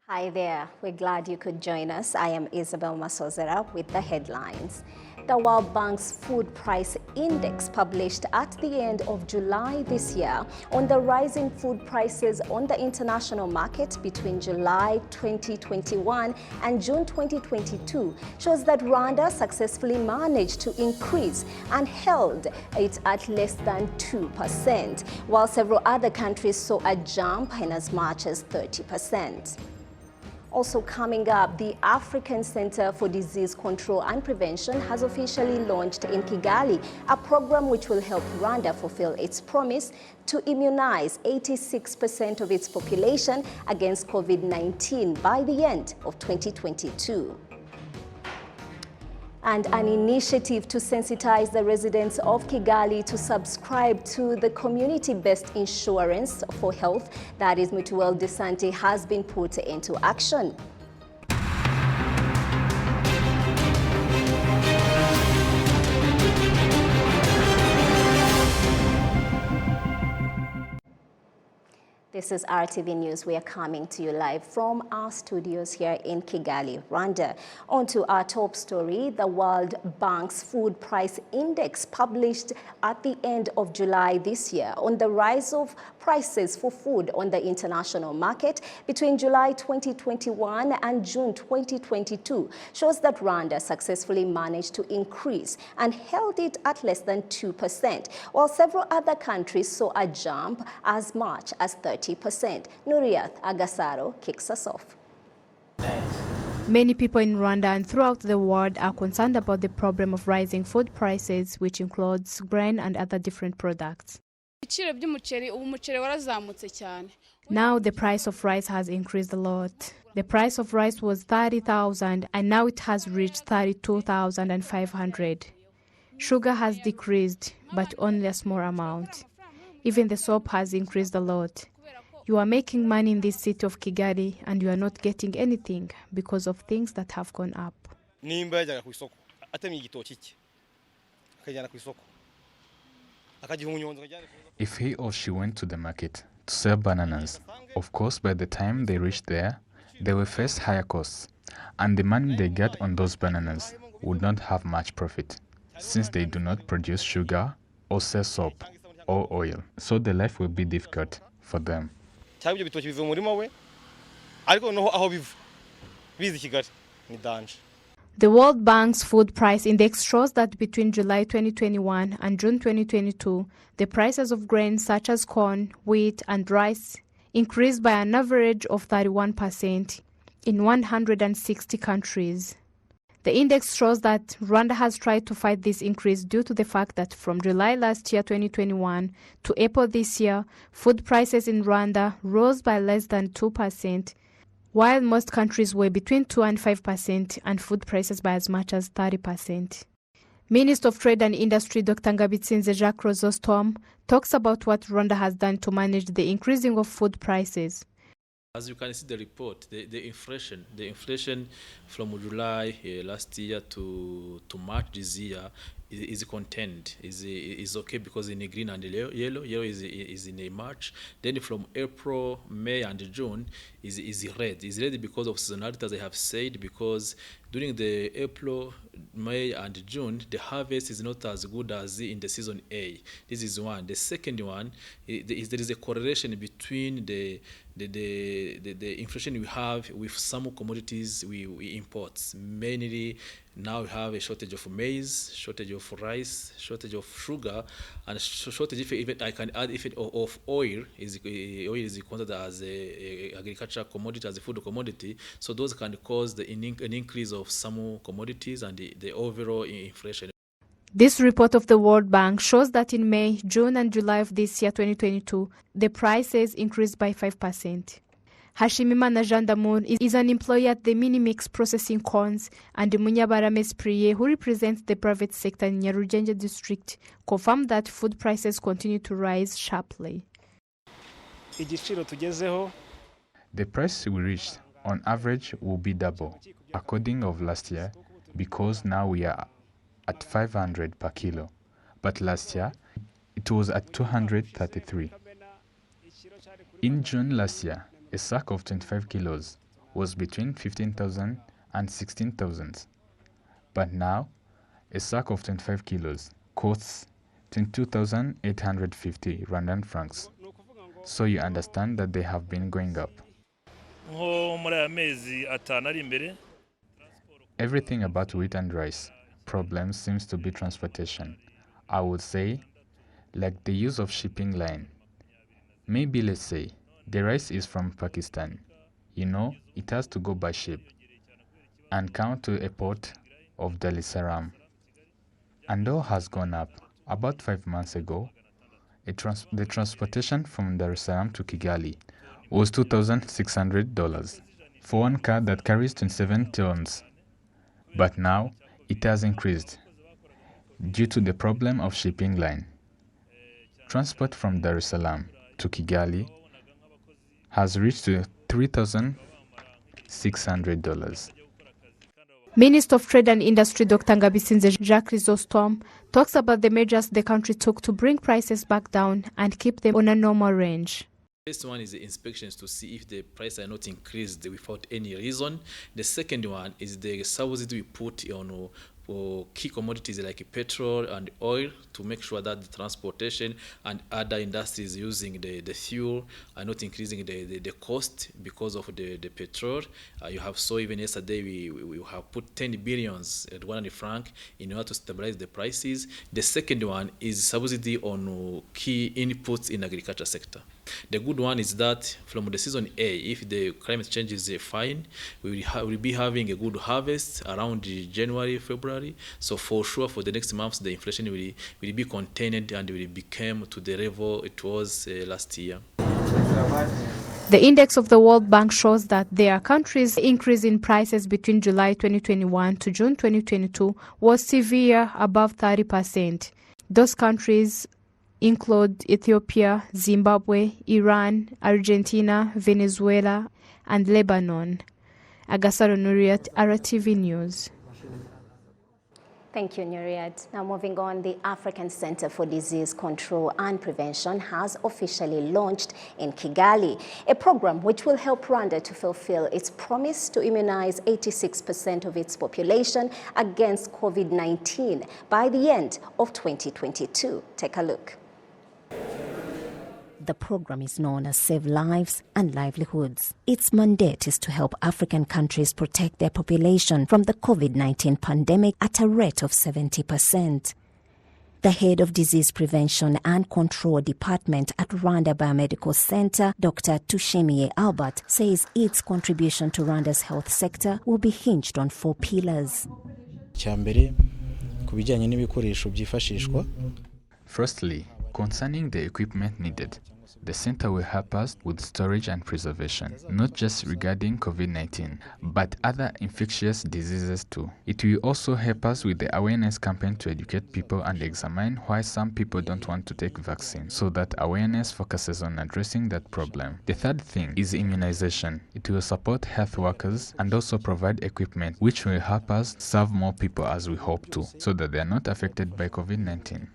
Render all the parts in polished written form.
Hi there, we're glad you could join us. I am Isabel Masozera with the headlines. The World Bank's Food Price Index, published at the end of July this year, on the rising food prices on the international market between July 2021 and June 2022, shows that Rwanda successfully managed to increase and held it at less than 2%, while several other countries saw a jump in as much as 30%. Also coming up, the African Center for Disease Control and Prevention has officially launched in Kigali a program which will help Rwanda fulfill its promise to immunize 86% of its population against COVID-19 by the end of 2022. And an initiative to sensitize the residents of Kigali to subscribe to the community-based insurance for health, that is Mutuelle de Santé, has been put into action. This is RTV News. We are coming to you live from our studios here in Kigali, Rwanda. On to our top story, the World Bank's Food Price Index, published at the end of July this year, on the rise of prices for food on the international market between July 2021 and June 2022, shows that Rwanda successfully managed to increase and held it at less than 2%, while several other countries saw a jump as much as 30%. Nuriat Agasaro kicks us off. Many people in Rwanda and throughout the world are concerned about the problem of rising food prices, which includes grain and other different products. Now the price of rice has increased a lot. The price of rice was 30,000 and now it has reached 32,500. Sugar has decreased, but only a small amount. Even the soap has increased a lot. You are making money in this city of Kigali and you are not getting anything because of things that have gone up. If he or she went to the market to sell bananas, of course by the time they reached there, they will face higher costs, and the money they get on those bananas would not have much profit, since they do not produce sugar or sell soap or oil, so the life will be difficult for them. The World Bank's Food Price Index shows that between July 2021 and June 2022, the prices of grains such as corn, wheat, and rice increased by an average of 31% in 160 countries. The index shows that Rwanda has tried to fight this increase due to the fact that from July last year, 2021, to April this year, food prices in Rwanda rose by less than 2%, while most countries were between 2 and 5%, and food prices by as much as 30%. Minister of Trade and Industry Dr. Ngabitsinze Jacques Chrysostome talks about what Rwanda has done to manage the increasing of food prices. As you can see the report, the inflation from July last year to March this year is contained, is okay, because in the green and the yellow is in a March. Then from April, May and June is red. Is red because of seasonality, as I have said, because during the April, May and June, the harvest is not as good as in the season A. This is one. The second one is there is a correlation between the inflation we have with some commodities we import. Mainly now we have a shortage of maize, shortage of rice, shortage of sugar, and shortage, if even I can add, if of oil. Oil is considered as a agricultural commodity, as a food commodity. So those can cause an increase of some commodities and the overall inflation. This report of the World Bank shows that in May, June and July of this year, 2022, the prices increased by 5%. Hashimimana Jean d'Amour is an employee at the Minimix Processing Corns, and Munyabarame Espriye, who represents the private sector in Nyarugenge district, confirmed that food prices continue to rise sharply. The price we reached, on average, will be double, according of last year, because now we are at 500 per kilo, but last year it was at 233. In June last year, a sack of 25 kilos was between 15,000 and 16,000. But now, a sack of 25 kilos costs 22,850 Rwandan francs. So you understand that they have been going up. Everything about wheat and rice. Problem seems to be transportation. I would say, like the use of shipping line. Maybe let's say, the rice is from Pakistan. You know, it has to go by ship and come to a port of Dar es Salaam. And all has gone up. About 5 months ago, the transportation from Dar es Salaam to Kigali was $2,600 for one car that carries 27 tons. But now, it has increased due to the problem of shipping line. Transport from Dar es Salaam to Kigali has reached to $3,600. Minister of Trade and Industry Dr. Ngabisinze Jacques Chrysostome talks about the measures the country took to bring prices back down and keep them on a normal range. First one is the inspections to see if the price are not increased without any reason. The second one is the subsidy we put on for key commodities like petrol and oil to make sure that the transportation and other industries using the fuel are not increasing the cost because of the petrol. You have saw even yesterday we have put 10 billions at RWF in order to stabilize the prices. The second one is subsidy on key inputs in agriculture sector. The good one is that from the season A, if the climate change is fine, we will be having a good harvest around January, February. So for sure, for the next months, the inflation will be contained and will become to the level it was last year. The index of the World Bank shows that their country's increase in prices between July 2021 to June 2022 was severe, above 30%. Those countries include Ethiopia, Zimbabwe, Iran, Argentina, Venezuela, and Lebanon. Agasaro Nuriat, RwandaTV News. Thank you, Nuriat. Now moving on, the African Center for Disease Control and Prevention has officially launched in Kigali, a program which will help Rwanda to fulfill its promise to immunize 86% of its population against COVID-19 by the end of 2022. Take a look. The program is known as Save Lives and Livelihoods. Its mandate is to help African countries protect their population from the COVID-19 pandemic at a rate of 70%. The head of Disease Prevention and Control Department at Rwanda Biomedical Center, Dr. Tushimiye Albert, says its contribution to Rwanda's health sector will be hinged on 4 pillars. Firstly, concerning the equipment needed, the center will help us with storage and preservation, not just regarding COVID-19, but other infectious diseases too. It will also help us with the awareness campaign to educate people and examine why some people don't want to take vaccine, so that awareness focuses on addressing that problem. The third thing is immunization. It will support health workers and also provide equipment which will help us serve more people as we hope to, so that they are not affected by COVID-19.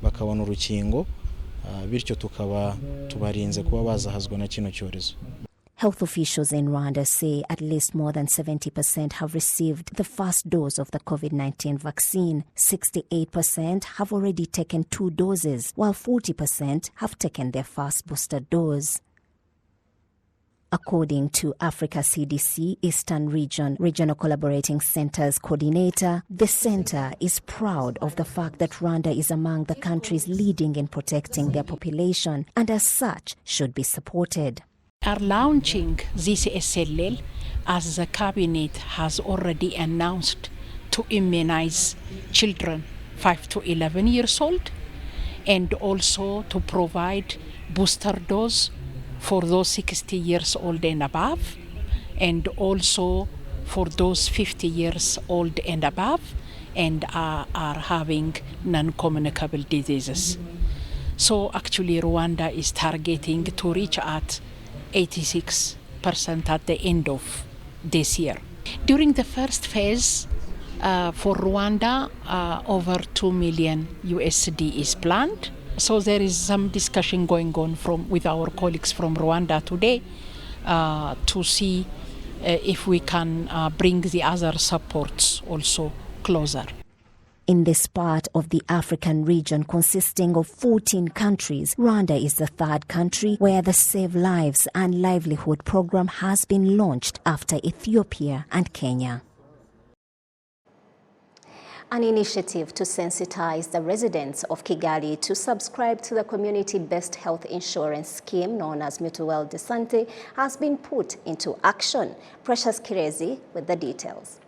bakabona urukingo bityo tukaba tubarinze kuba bazahazwa na kino cyorezo. Health officials in Rwanda say at least more than 70% have received the first dose of the COVID-19 vaccine. 68% have already taken 2 doses, while 40% have taken their first booster dose. According to Africa CDC Eastern Regional Collaborating Centers Coordinator, the center is proud of the fact that Rwanda is among the countries leading in protecting their population and as such should be supported. Are launching this SLL as the cabinet has already announced to immunize children 5 to 11 years old and also to provide booster dose for those 60 years old and above, and also for those 50 years old and above, and are having non-communicable diseases. So actually Rwanda is targeting to reach at 86% at the end of this year. During the first phase for Rwanda, over $2 million USD is planned. So there is some discussion going on with our colleagues from Rwanda today to see if we can bring the other supports also closer. In this part of the African region consisting of 14 countries, Rwanda is the third country where the Save Lives and Livelihood program has been launched after Ethiopia and Kenya. An initiative to sensitize the residents of Kigali to subscribe to the community-based health insurance scheme known as Mutuelle de Santé has been put into action. Precious Kirezi with the details.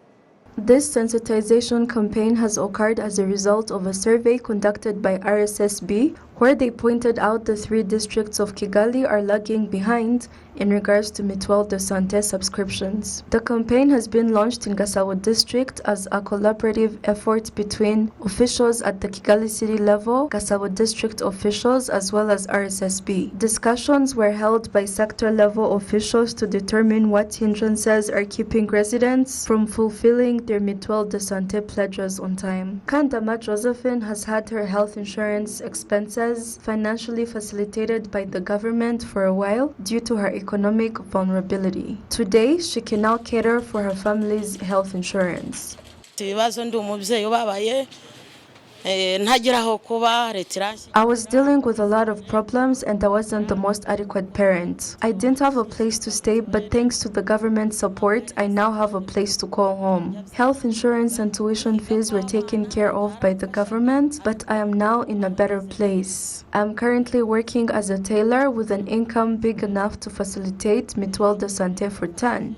This sensitization campaign has occurred as a result of a survey conducted by RSSB, where they pointed out the 3 districts of Kigali are lagging behind in regards to Mutuelle de Santé subscriptions. The campaign has been launched in Gasabo district as a collaborative effort between officials at the Kigali city level, Gasabo district officials, as well as RSSB. Discussions were held by sector level officials to determine what hindrances are keeping residents from fulfilling their Mutuelle de Santé pledges on time. Kandama Josephine has had her health insurance expenses financially facilitated by the government for a while due to her economic vulnerability. Today, she can now cater for her family's health insurance. I was dealing with a lot of problems and I wasn't the most adequate parent. I didn't have a place to stay, but thanks to the government support, I now have a place to call home. Health insurance and tuition fees were taken care of by the government, but I am now in a better place. I am currently working as a tailor with an income big enough to facilitate Mutuelle de Santé for 10.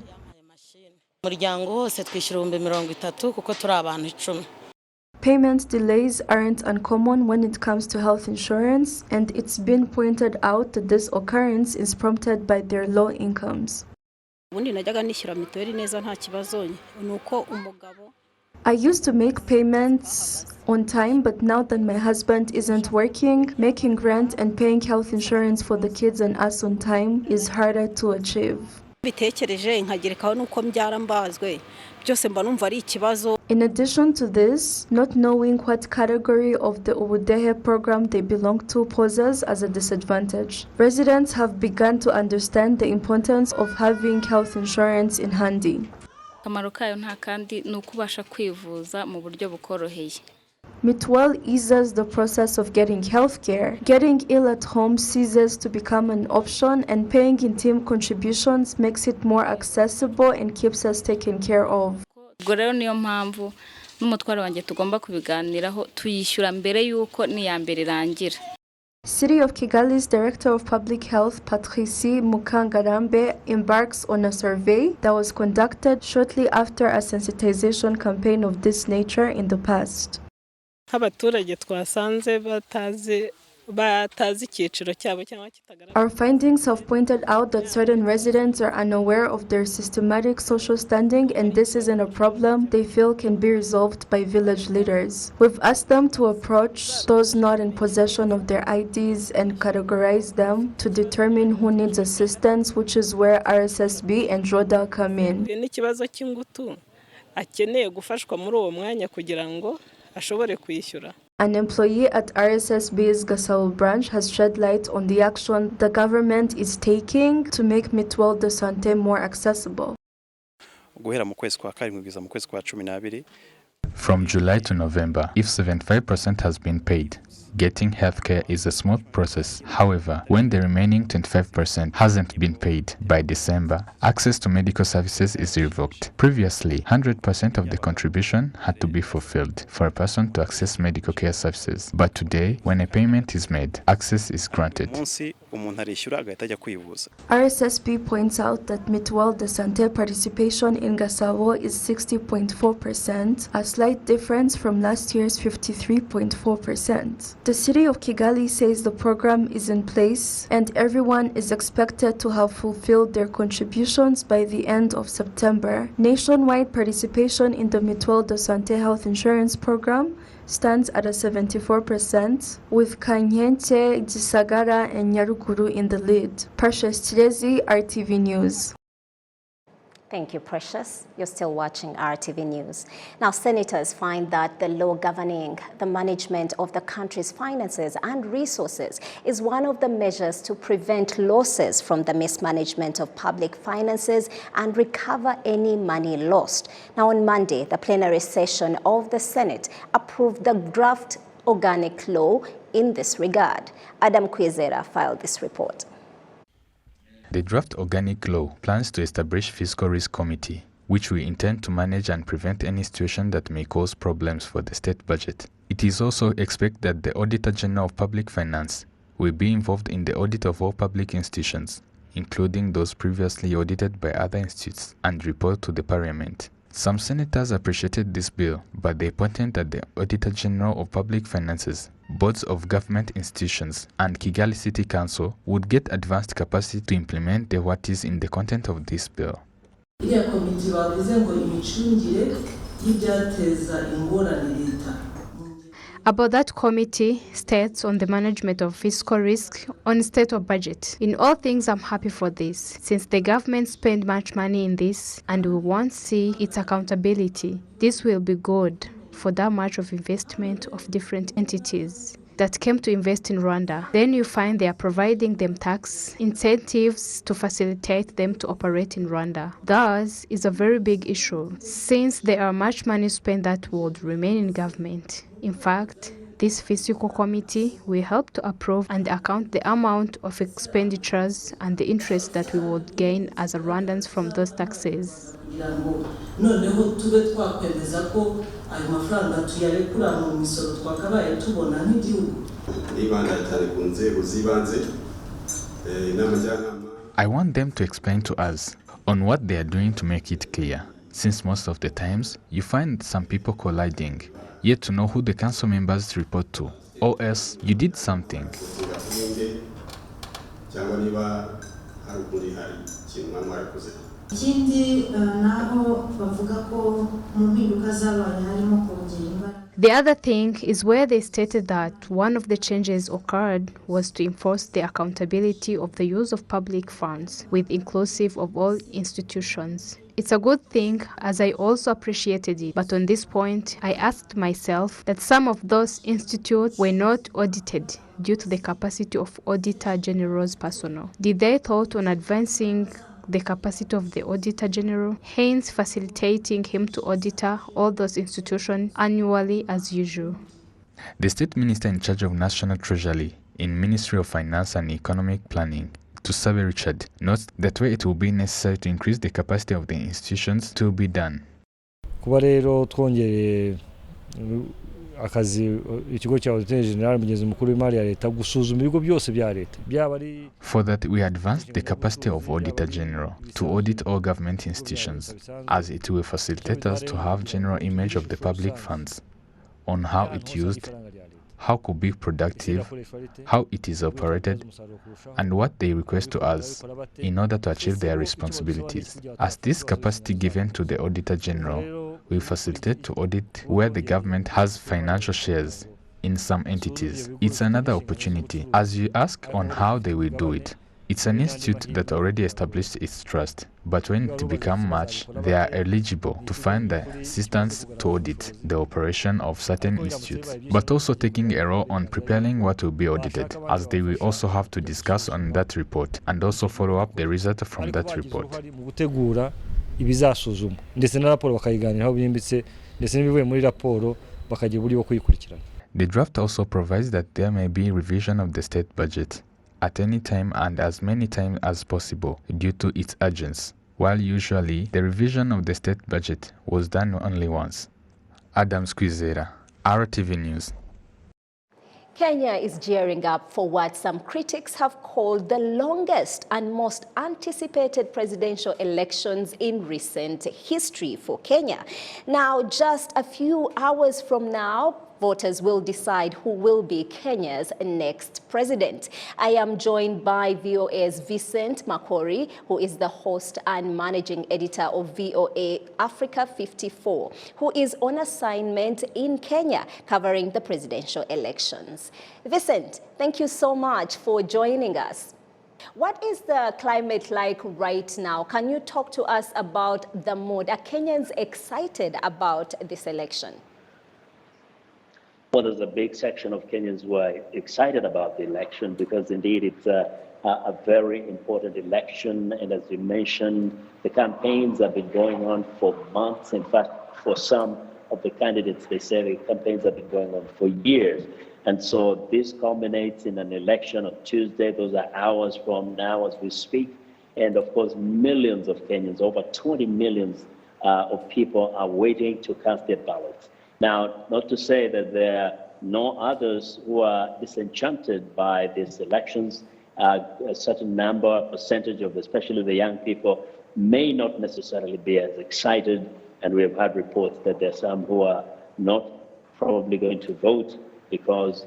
Payment delays aren't uncommon when it comes to health insurance, and it's been pointed out that this occurrence is prompted by their low incomes. I used to make payments on time, but now that my husband isn't working, making rent and paying health insurance for the kids and us on time is harder to achieve. In addition to this, not knowing what category of the Ubudehe program they belong to poses as a disadvantage. Residents have begun to understand the importance of having health insurance in handy. Mutuelle eases the process of getting health care. Getting ill at home ceases to become an option, and paying in team contributions makes it more accessible and keeps us taken care of. City of Kigali's Director of Public Health, Patricie Mukangarambe, embarks on a survey that was conducted shortly after a sensitization campaign of this nature in the past. Our findings have pointed out that certain residents are unaware of their systematic social standing, and this isn't a problem they feel can be resolved by village leaders. We've asked them to approach those not in possession of their IDs and categorize them to determine who needs assistance, which is where RSSB and Rwanda come in. An employee at RSSB's Gasabo branch has shed light on the action the government is taking to make Mutuelle de Santé more accessible. From July to November, if 75% has been paid, getting healthcare is a smooth process. However, when the remaining 25% hasn't been paid by December, access to medical services is revoked. Previously, 100% of the contribution had to be fulfilled for a person to access medical care services. But today, when a payment is made, access is granted. RSSB points out that Mutuelle de Santé participation in Gasabo is 60.4%, a slight difference from last year's 53.4%. The city of Kigali says the program is in place and everyone is expected to have fulfilled their contributions by the end of September. Nationwide participation in the Mutuelle de Santé health insurance program stands at a 74%, with Kanyente, Gisagara, and Nyaruguru in the lead. Precious Chirezi, RTV News. Thank you, Precious. You're still watching RTV News. Now, senators find that the law governing the management of the country's finances and resources is one of the measures to prevent losses from the mismanagement of public finances and recover any money lost. Now, on Monday, the plenary session of the Senate approved the draft organic law in this regard. Adam Kwizera filed this report. The draft organic law plans to establish Fiscal Risk Committee, which will intend to manage and prevent any situation that may cause problems for the state budget. It is also expected that the Auditor General of Public Finance will be involved in the audit of all public institutions, including those previously audited by other institutes, and report to the Parliament. Some senators appreciated this bill, but they pointed that the Auditor General of Public Finances, boards of government institutions, and Kigali City Council would get advanced capacity to implement what is in the content of this bill. About that committee states on the management of fiscal risk on state or budget. In all things, I'm happy for this, since the government spend much money in this and we won't see its accountability. This will be good for that much of investment of different entities that came to invest in Rwanda. Then you find they are providing them tax incentives to facilitate them to operate in Rwanda. Thus, is a very big issue, since there are much money spent that would remain in government. In fact, this fiscal committee will help to approve and account the amount of expenditures and the interest that we would gain as Rwandans from those taxes. I want them to explain to us on what they are doing to make it clear, since most of the times you find some people colliding, yet to know who the council members report to, or else you did something. The other thing is where they stated that one of the changes occurred was to enforce the accountability of the use of public funds, with inclusive of all institutions. It's a good thing, as I also appreciated it, but on this point, I asked myself that some of those institutes were not audited due to the capacity of Auditor General's personnel. Did they thought on advancing the capacity of the Auditor General, hence facilitating him to auditor all those institutions annually as usual? The State Minister in charge of National Treasury in Ministry of Finance and Economic Planning, Tusabe Richard, notes that way it will be necessary to increase the capacity of the institutions to be done. Kuba rero twongere akazi ikigo cya Auditor General mugeze mukuru w'imari ya leta gusuzuma ibigo byose bya leta byaba ari. For that, we advanced the capacity of Auditor General to audit all government institutions, as it will facilitate us to have general image of the public funds, on how it used, how could be productive, how it is operated, and what they request to us in order to achieve their responsibilities. As this capacity given to the Auditor General will facilitate to audit where the government has financial shares in some entities. It's another opportunity. As you ask on how they will do it, it's an institute that already established its trust, but when it becomes much, they are eligible to find the assistance to audit the operation of certain institutes, but also taking a role on preparing what will be audited, as they will also have to discuss on that report and also follow up the result from that report. The draft also provides that there may be revision of the state budget at any time and as many times as possible due to its urgency, while usually the revision of the state budget was done only once. Adam Kwizera, RTV News. Kenya is gearing up for what some critics have called the longest and most anticipated presidential elections in recent history for Kenya. Now, just a few hours from now, voters will decide who will be Kenya's next president. I am joined by VOA's Vincent Makori, who is the host and managing editor of VOA Africa 54, who is on assignment in Kenya covering the presidential elections. Vincent, thank you so much for joining us. What is the climate like right now? Can you talk to us about the mood? Are Kenyans excited about this election? Well, there's a big section of Kenyans who are excited about the election because indeed it's a very important election. And as you mentioned, the campaigns have been going on for months. In fact, for some of the candidates, they say the campaigns have been going on for years. And so this culminates in an election on Tuesday. Those are hours from now as we speak. And of course, millions of Kenyans, over 20 million of people are waiting to cast their ballots. Now, not to say that there are no others who are disenchanted by these elections. A certain number, percentage of especially the young people may not necessarily be as excited. And we have had reports that there are some who are not probably going to vote because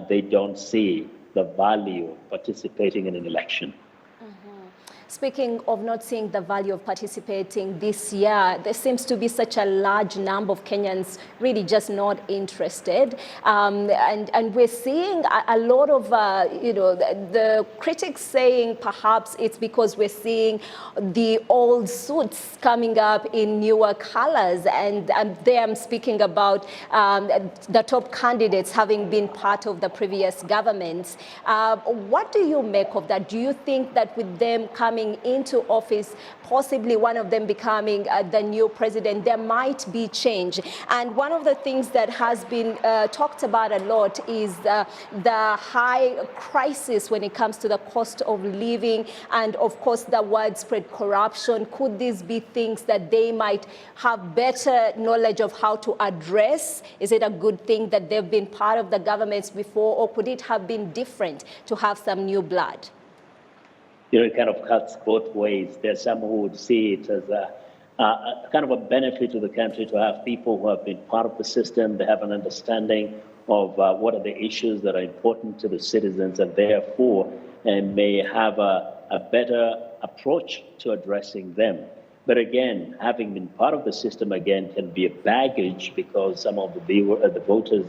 they don't see the value of participating in an election. Speaking of not seeing the value of participating this year, there seems to be such a large number of Kenyans really just not interested. And we're seeing a lot of, the critics saying perhaps it's because we're seeing the old suits coming up in newer colors. And there I'm speaking about the top candidates having been part of the previous governments. What do you make of that? Do you think that with them coming into office, possibly one of them becoming the new president, there might be change? And one of the things that has been talked about a lot is the high crisis when it comes to the cost of living and, of course, the widespread corruption. Could these be things that they might have better knowledge of how to address? Is it a good thing that they've been part of the governments before, or could it have been different to have some new blood? It kind of cuts both ways. There's some who would see it as a kind of a benefit to the country to have people who have been part of the system. They have an understanding of what are the issues that are important to the citizens, and therefore may have a better approach to addressing them. But again, having been part of the system again can be a baggage because some of the voters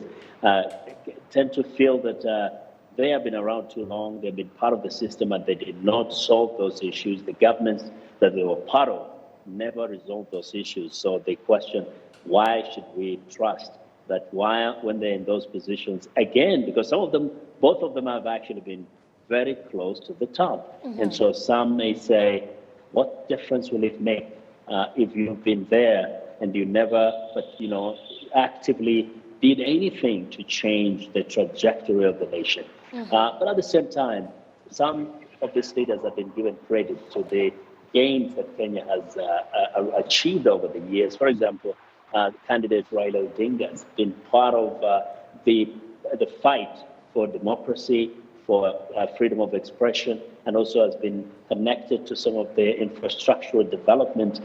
tend to feel that they have been around too long, they've been part of the system, and they did not solve those issues. The governments that they were part of never resolved those issues. So they question, why should we trust that when they're in those positions again? Because both of them have actually been very close to the top. Mm-hmm. And so some may say, what difference will it make if you've been there and you never, actively did anything to change the trajectory of the nation? Mm-hmm. But at the same time, some of these leaders have been given credit to the gains that Kenya has achieved over the years. For example, candidate Raila Odinga has been part of the fight for democracy, for freedom of expression, and also has been connected to some of the infrastructural development,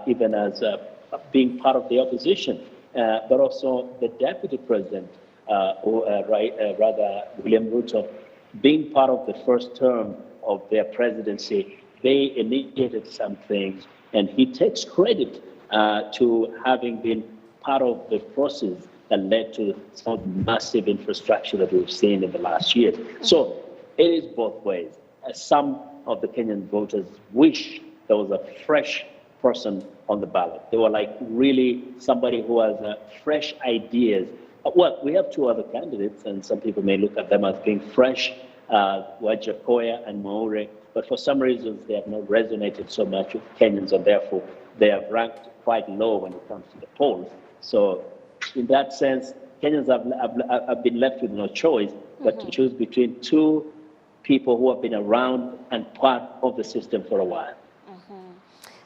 even as being part of the opposition. But also the deputy president, William Ruto, being part of the first term of their presidency, they initiated some things, and he takes credit to having been part of the process that led to some of the massive infrastructure that we've seen in the last year. So it is both ways. Some of the Kenyan voters wish there was a fresh person on the ballot. They were like really somebody who has fresh ideas. Well, we have two other candidates, and some people may look at them as being fresh, Wajakoya and Maure, but for some reasons they have not resonated so much with Kenyans, and therefore they have ranked quite low when it comes to the polls. So in that sense, Kenyans have been left with no choice but to choose between two people who have been around and part of the system for a while.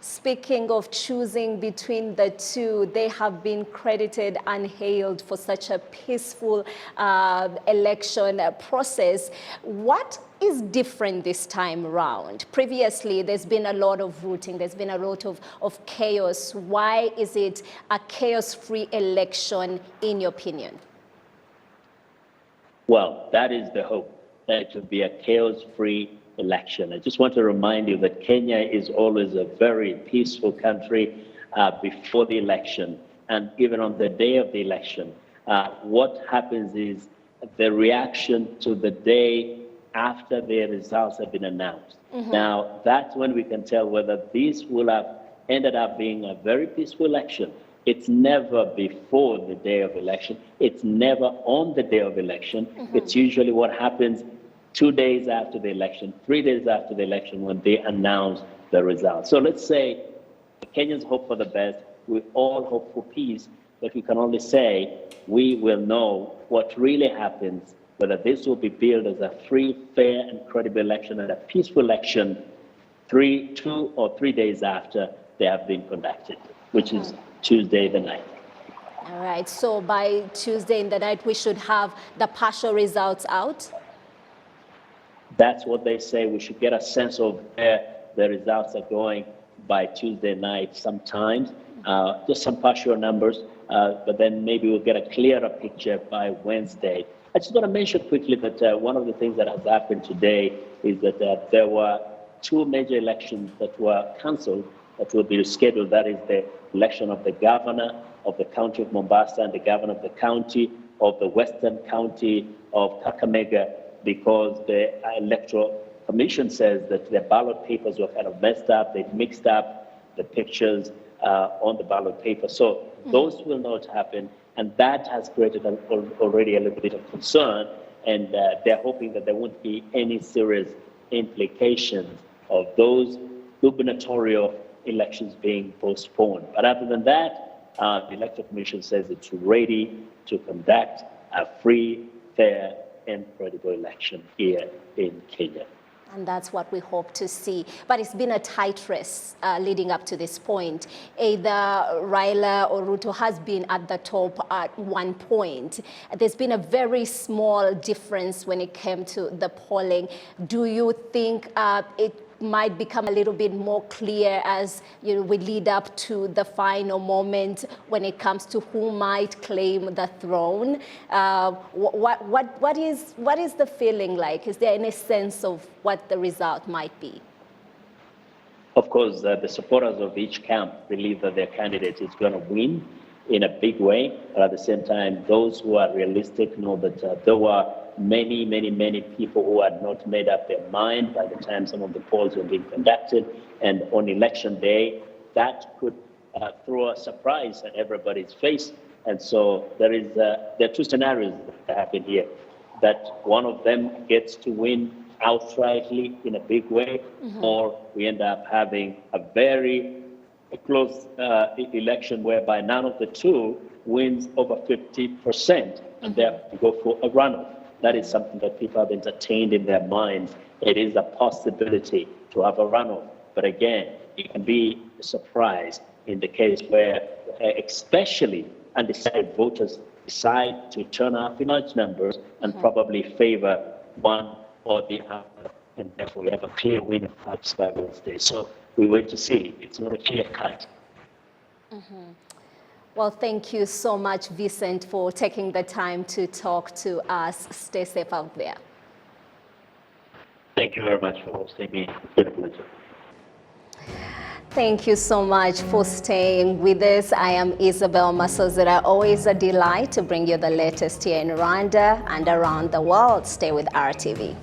Speaking of choosing between the two, they have been credited and hailed for such a peaceful election process. What is different this time around? Previously, there's been a lot of rooting, there's been a lot of chaos. Why is it a chaos-free election, in your opinion? Well, that is the hope, that it will be a chaos-free election. I just want to remind you that Kenya is always a very peaceful country before the election, and even on the day of the election. What happens is the reaction to the day after the results have been announced. Now, that's when we can tell whether this will have ended up being a very peaceful election. It's never before the day of election. It's never on the day of election. It's usually what happens 2 days after the election, 3 days after the election when they announce the results. So let's say the Kenyans hope for the best. We all hope for peace, but we can only say we will know what really happens, whether this will be billed as a free, fair, and credible election and a peaceful election 2 or 3 days after they have been conducted, which is Tuesday the 9th. All right, so by Tuesday in the night, we should have the partial results out? That's what they say. We should get a sense of where the results are going by Tuesday night sometimes. Just some partial numbers, but then maybe we'll get a clearer picture by Wednesday. I just want to mention quickly that one of the things that has happened today is that there were 2 major elections that were cancelled that will be rescheduled. That is the election of the governor of the county of Mombasa and the governor of the county of the western county of Kakamega, because the electoral commission says that the ballot papers were kind of messed up. They mixed up the pictures on the ballot paper. So those will not happen. And that has created already a little bit of concern. And they're hoping that there won't be any serious implications of those gubernatorial elections being postponed. But other than that, the Electoral Commission says it's ready to conduct a free, fair, and credible election here in Kenya. And that's what we hope to see. But it's been a tight race leading up to this point. Either Raila or Ruto has been at the top at one point. There's been a very small difference when it came to the polling. Do you think it might become a little bit more clear as we lead up to the final moment when it comes to who might claim the throne? What is the feeling like? Is there any sense of what the result might be? Of course, the supporters of each camp believe that their candidate is going to win in a big way, but at the same time, those who are realistic know that there were many people who had not made up their mind by the time some of the polls were being conducted. And on election day, that could throw a surprise at everybody's face. And so there are 2 scenarios that happen here. That one of them gets to win outrightly in a big way, or we end up having a very close election whereby none of the 2 wins over 50%, and therefore go for a runoff. That is something that people have entertained in their minds. It is a possibility to have a runoff. But again, it can be a surprise in the case where especially undecided voters decide to turn out in large numbers and probably favor one or the other. And therefore, we have a clear winner perhaps by Wednesday. So we wait to see. It's not a clear cut. Well, thank you so much, Vincent, for taking the time to talk to us. Stay safe out there. Thank you very much for hosting me. It's been a pleasure. Thank you so much for staying with us. I am Isabel Masozera. Always a delight to bring you the latest here in Rwanda and around the world. Stay with RTV.